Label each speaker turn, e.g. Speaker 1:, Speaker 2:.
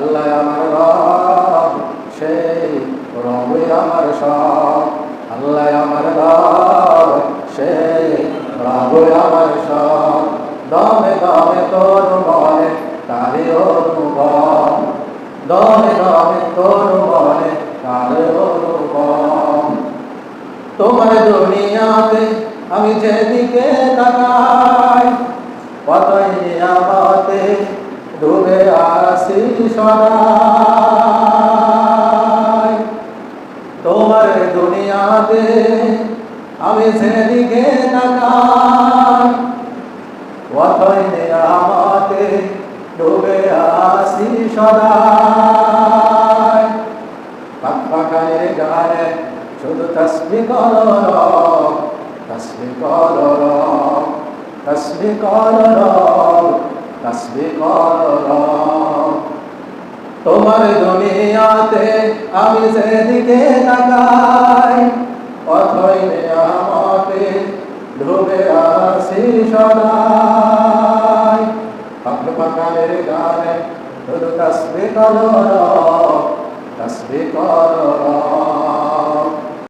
Speaker 1: আল্লাহ আমার রব, সেই রবই আমার সব। আল্লাহ আমার রব, সেই রবই আমার সব। দমে দমে তোর মনে তারে অনুভব, দমে দমে তোর মনে তারে অনুভব। তোমার দুনিয়াতে আমি যেদিকে তাকাই, কতই নিয়ামতে ডুবে আসি সদাই। তোমার দুনিয়াতে আমি যেদিকে তাকাই, কতই নিয়ামতে ডুবে আসি সদাই। পাখানের গানে শুধু তসবিহ করো রব, তসবিহ করো রব, তসবিহ করো রব, তসবিহ করো রব। তোমার দুনিয়াতে আমি যেদিকে তাকাই, অথই নিয়ামতে ডুবে আসি সদাই। পাখানের গানে শুধু তসবিহ করো রব, তসবিহ করো রব।